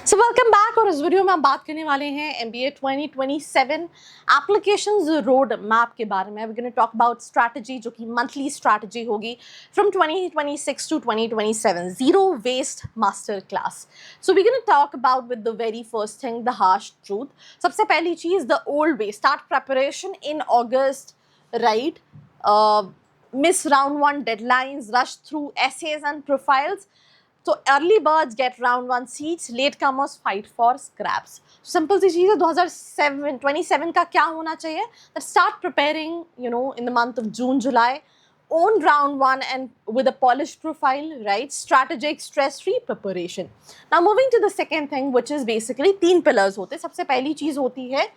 So welcome back. और इस video में हम बात करने वाले हैं MBA 2027 एप्लीकेशंस रोड मैप के बारे में। We gonna talk about strategy, जो कि मंथली स्ट्रैटेजी होगी from 2026 to 2027, zero waste master class. So we gonna talk about with the very first thing, the harsh truth. सबसे पहली चीज, the old way, start preparation in August, right? Miss round one deadlines, rush through essays and profiles. So early birds get round one seats, latecomers fight for scraps. Simple सी चीज़ है। 2027 का क्या होना चाहिए? That start preparing, in the month of June, July. Own round one and with a polished profile, right? Strategic, stress-free preparation. Now moving to the second thing, which is basically 3 pillars होते हैं। सबसे पहली चीज़ होती है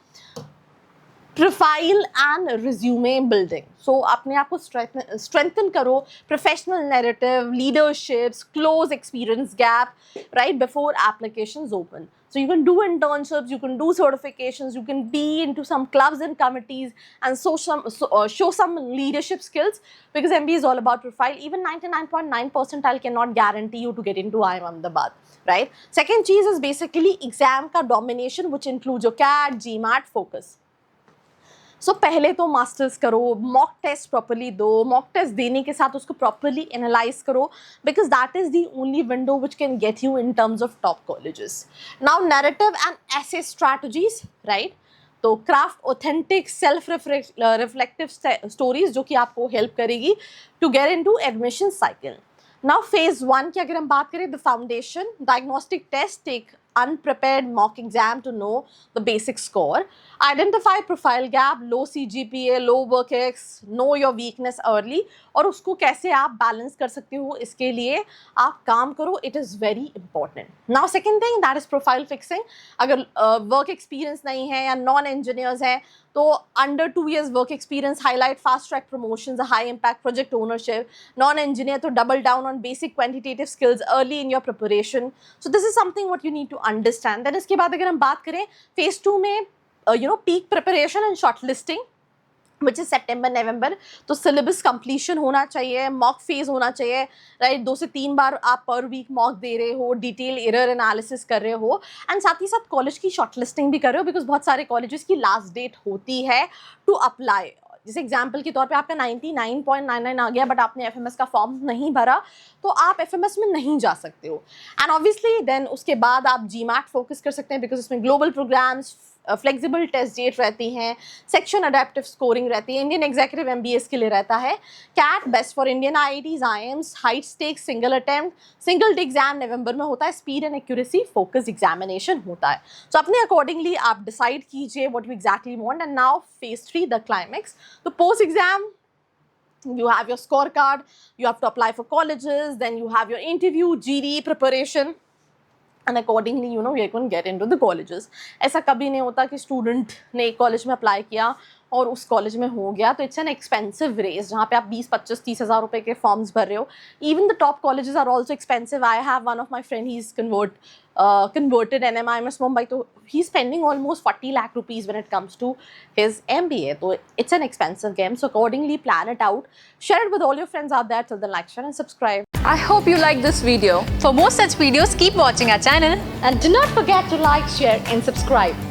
profile and resume building. सो अपने आप को strengthen करो, professional narrative, leaderships, close experience gap, right, before applications open. So you can do internships, you can do certifications, you can be into some clubs and committees and show some leadership skills, because MBA is all about profile. Even 99.9 percentile cannot guarantee you to get into IIM Ahmedabad, right? Second cheese is basically exam ka domination, which includes your CAT, GMAT, focus. So पहले तो masters करो, mock test properly दो, mock test देने के साथ उसको properly analyse करो, because that is the only window which can get you in terms of top colleges. Now narrative and essay strategies, right? तो craft authentic self reflective stories जो कि आपको हेल्प करेगी to get in to admission cycle. Now phase 1 की अगर हम बात करें, the foundation, diagnostic test, take unprepared mock exam to know the basic score. Identify profile gap, low CGPA, low work ex, know your weakness early, और उसको कैसे आप balance कर सकते हो, इसके लिए आप काम करो. It is very important. Now second thing, that is profile fixing. अगर वर्क एक्सपीरियंस नहीं है या नॉन इंजीनियर्स हैं, तो under 2 years work experience, highlight fast track promotions, high impact project ownership. Non engineer तो double down on basic quantitative skills early in your preparation. So this is something what you need to understand. Then इसके बाद अगर हम बात करें phase 2 में, peak preparation and shortlisting, which is September November. तो syllabus completion होना चाहिए, मॉक फेज होना चाहिए, राइट? 2 से 3 बार आप पर वीक मॉक दे रहे हो, डिटेल एरर एनालिसिस कर रहे हो, एंड साथ ही साथ कॉलेज की शॉर्ट लिस्टिंग भी कर रहे हो, बिकॉज बहुत सारे कॉलेजेस की लास्ट डेट होती है टू अप्लाई. जैसे एग्जाम्पल के तौर पे आपका 99.99 आ गया, बट आपने FMS का फॉर्म नहीं भरा, तो आप FMS में नहीं जा सकते हो. एंड ऑब्वियसली देन उसके बाद आप GMAT फोकस कर सकते हैं, बिकॉज उसमें global programmes, flexible test date रहती हैं, सेक्शन अडेप्टिव स्कोरिंग रहती है, इंडियन एग्जीक्यूटिव MBAs के लिए रहता है, CAT best for Indian IITs, IIMs, high stakes single attempt, single day exam नवंबर में होता है, speed and accuracy focus examination होता है. तो अपने अकॉर्डिंगली आप डिसाइड कीजिए what you exactly want. And now phase 3, the climax. तो post exam, you have your scorecard, you have to apply for colleges, then you have your interview, GD preparation, and accordingly you can get into the colleges. ऐसा कभी नहीं होता कि student ने एक college में apply किया और उस कॉलेज में हो गया. तो इट्स एन एक्सपेंसिव रेस, जहाँ पे आप 20-25-30 हज़ार रुपये के फॉर्म्स भर रहे हो. Even the top colleges are also expensive. I have one of my friend, he is converted NMIMS Mumbai, तो he's spending almost 40 lakh rupees when it comes to his MBA. So it's an expensive game. So accordingly, plan it out. Share it with all your friends out there. Till then, like, share and subscribe. I hope you like this video. For more such videos, keep watching our channel. And do not forget to like, share and subscribe.